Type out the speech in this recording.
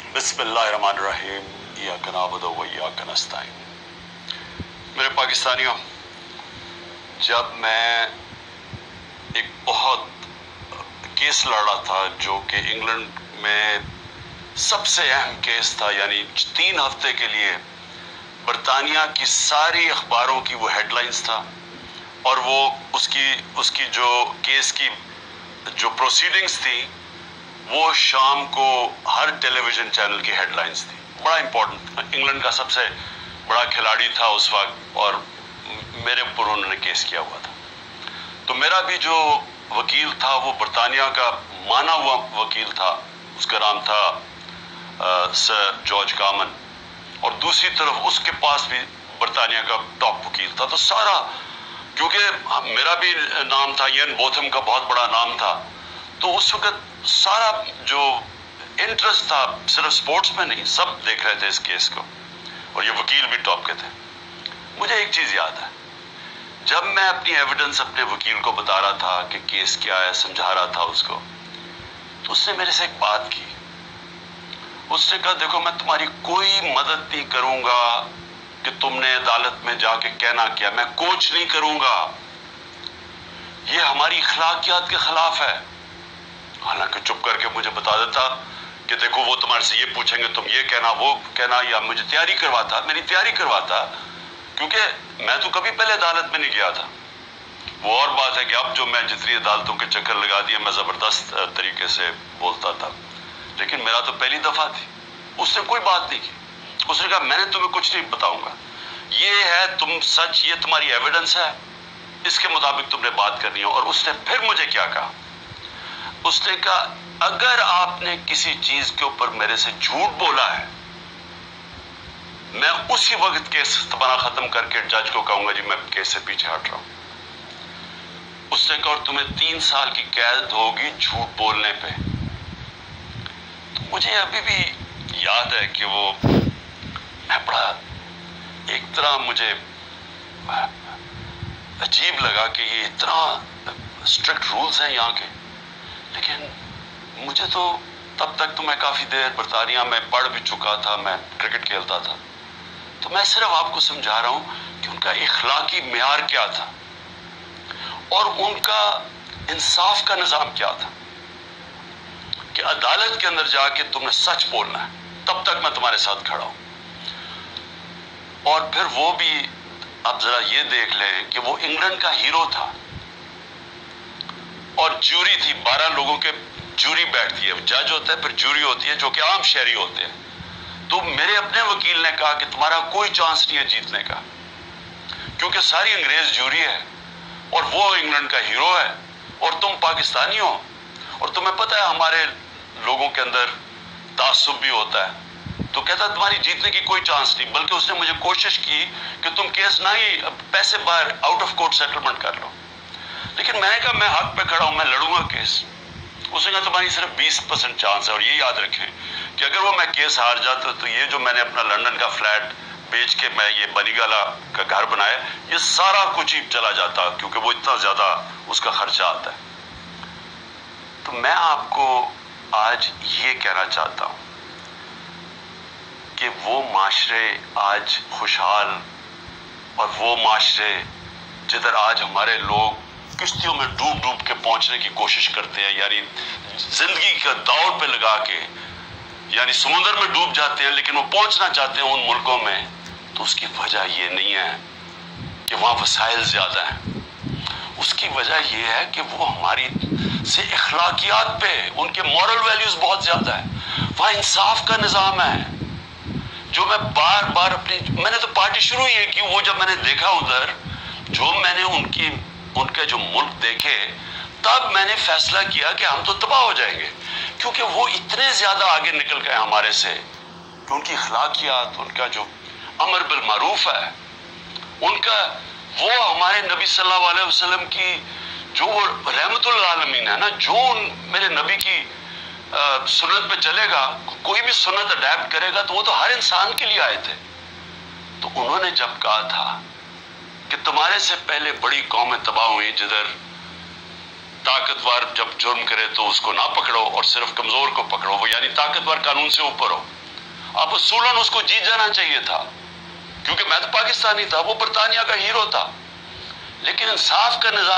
बिस्मिल्लाहिर्रहमानिर्रहीम इय्याका नअबुदु व इय्याका नस्तईन। मेरे पाकिस्तानियों, जब मैं एक बहुत केस लड़ रहा था जो कि इंग्लैंड में सबसे अहम केस था, यानी 3 हफ्ते के लिए बरतानिया की सारी अखबारों की वो हेडलाइंस था, और वो उसकी जो केस की जो प्रोसीडिंग्स थी वो शाम को हर टेलीविज़न चैनल की हेडलाइंस थी। बड़ा इम्पोर्टेंट, इंग्लैंड का सबसे बड़ा खिलाड़ी था उस वक्त और मेरे ऊपर उन्होंने केस किया हुआ था। तो मेरा भी जो वकील था वो बरतानिया का माना हुआ वकील था, उसका नाम था सर जॉर्ज कामन, और दूसरी तरफ उसके पास भी बरतानिया का टॉप वकील था। तो सारा, क्योंकि मेरा भी नाम था, इयन बोथम का बहुत बड़ा नाम था, तो उस वक्त सारा जो इंटरेस्ट था सिर्फ स्पोर्ट्स में नहीं, सब देख रहे थे इस केस को, और ये वकील भी टॉप के थे। मुझे एक चीज़ याद है, जब मैं अपनी एविडेंस अपने वकील को बता रहा था कि केस क्या है, समझा रहा था उसको, तो उसने मेरे से एक बात की। उसने कहा, देखो मैं तुम्हारी कोई मदद नहीं करूंगा कि तुमने अदालत में जाके कहना क्या, मैं कोच नहीं करूंगा, ये हमारी अखलाकियात के खिलाफ है। हालांकि चुप करके मुझे बता देता कि देखो वो तुम्हारे से ये पूछेंगे, तुम ये कहना वो कहना, या मुझे तैयारी करवाता, मेरी तैयारी करवाता, क्योंकि मैं तो कभी पहले अदालत में नहीं गया था। वो और बात है कि अब जो मैं जितनी अदालतों के चक्कर लगा दिए, मैं ज़बरदस्त तरीके से बोलता था, लेकिन मेरा तो पहली दफ़ा थी। उसने कोई बात नहीं की, उसने कहा मैंने तुम्हें कुछ नहीं बताऊंगा, ये है तुम सच, ये तुम्हारी एविडेंस है, इसके मुताबिक तुमने बात करनी है। और उसने फिर मुझे क्या कहा, उसने कहा अगर आपने किसी चीज के ऊपर मेरे से झूठ बोला है, मैं उसी वक्त केस तुम्हारा खत्म करके जज को कहूंगा जी मैं केस से पीछे हट रहा हूं। उसने कहा और तुम्हें 3 साल की कैद होगी झूठ बोलने पे। तो मुझे अभी भी याद है कि वो मैं बड़ा एक तरह मुझे अजीब लगा कि ये इतना स्ट्रिक्ट रूल्स हैं यहाँ के, लेकिन मुझे तो तब तक तो मैं काफ़ी देर बरतानिया में पढ़ भी चुका था, मैं क्रिकेट खेलता था, तो मैं सिर्फ आपको समझा रहा हूँ कि उनका इखलाकी मेयार क्या था और उनका इंसाफ का निज़ाम क्या था कि अदालत के अंदर जाके तुमने सच बोलना है, तब तक मैं तुम्हारे साथ खड़ा हूँ। और फिर वो भी, अब ज़रा ये देख लें कि वो इंग्लैंड का हीरो था और जूरी थी, 12 लोगों के जूरी बैठती है, जज होता है फिर जूरी होती है जो कि आम शहरी होते हैं। तो मेरे अपने वकील ने कहा कि तुम्हारा कोई चांस नहीं है जीतने का, क्योंकि सारी अंग्रेज जूरी है और वो इंग्लैंड का हीरो है और तुम पाकिस्तानी हो, और तुम्हें पता है हमारे लोगों के अंदर तासुब भी होता है। तो कहता तुम्हारी जीतने की कोई चांस नहीं, बल्कि उसने मुझे कोशिश की कि तुम केस ना ही पैसे बाहर आउट ऑफ कोर्ट सेटलमेंट कर लो, लेकिन मैंने कहा मैं हक पे खड़ा हूं, मैं लड़ूंगा केस। उसने कहा तुम्हारी सिर्फ 20% चांस है, और ये याद रखें कि अगर वो मैं केस हार जाता तो ये जो मैंने अपना लंदन का फ्लैट बेच के मैं ये बनीगाला का घर बनाया, ये सारा कुछ ही चला जाता, क्योंकि वो इतना ज्यादा उसका खर्चा आता है। तो मैं आपको आज ये कहना चाहता हूं कि वो माशरे आज खुशहाल, और वो माशरे जिधर आज हमारे लोग किश्तियों में डूब डूब के पहुंचने की कोशिश करते हैं, यानी जिंदगी का दौड़ पे लगा के, यानी समुद्र में डूब जाते हैं लेकिन वो पहुंचना चाहते हैं उन मुल्कों में, तो उसकी वजह ये नहीं है कि वहाँ वसाइल ज्यादा हैं। उसकी वजह ये है कि वो हमारी से इखलाकियात पे, उनके मॉरल वैल्यूज बहुत ज्यादा है, वहाँ इंसाफ का निज़ाम है। जो मैं बार बार मैंने तो पार्टी शुरू ही की, वो जब मैंने देखा उधर, जो मैंने उनके जो मुल्क देखे, तब मैंने फैसला किया कि हम तो तबाह हो जाएंगे, क्योंकि वो इतने ज्यादा आगे निकल गए हमारे से कि उनकी अखलाकियात, उनका जो अमर बिल मारूफ है, उनका वो हमारे नबी सल्लल्लाहु अलैहि वसल्लम की जो वो रहमतुल आलमीन है ना, जो मेरे नबी की सुन्नत पे चलेगा, कोई भी सुन्नत अडैप्ट करेगा, तो वो तो हर इंसान के लिए आए थे। तो उन्होंने जब कहा था कि तुम्हारे से पहले बड़ी कौमें तबाह हुई, जिधर ताकतवर जब जुर्म करे तो उसको ना पकड़ो और सिर्फ कमजोर को पकड़ो, वो यानी ताकतवर कानून से ऊपर हो, اب اصولاً اس کو جیت جانا چاہیے تھا، کیونکہ میں تو پاکستانی تھا، وہ برطانیہ کا ہیرو تھا، لیکن انصاف کا نظام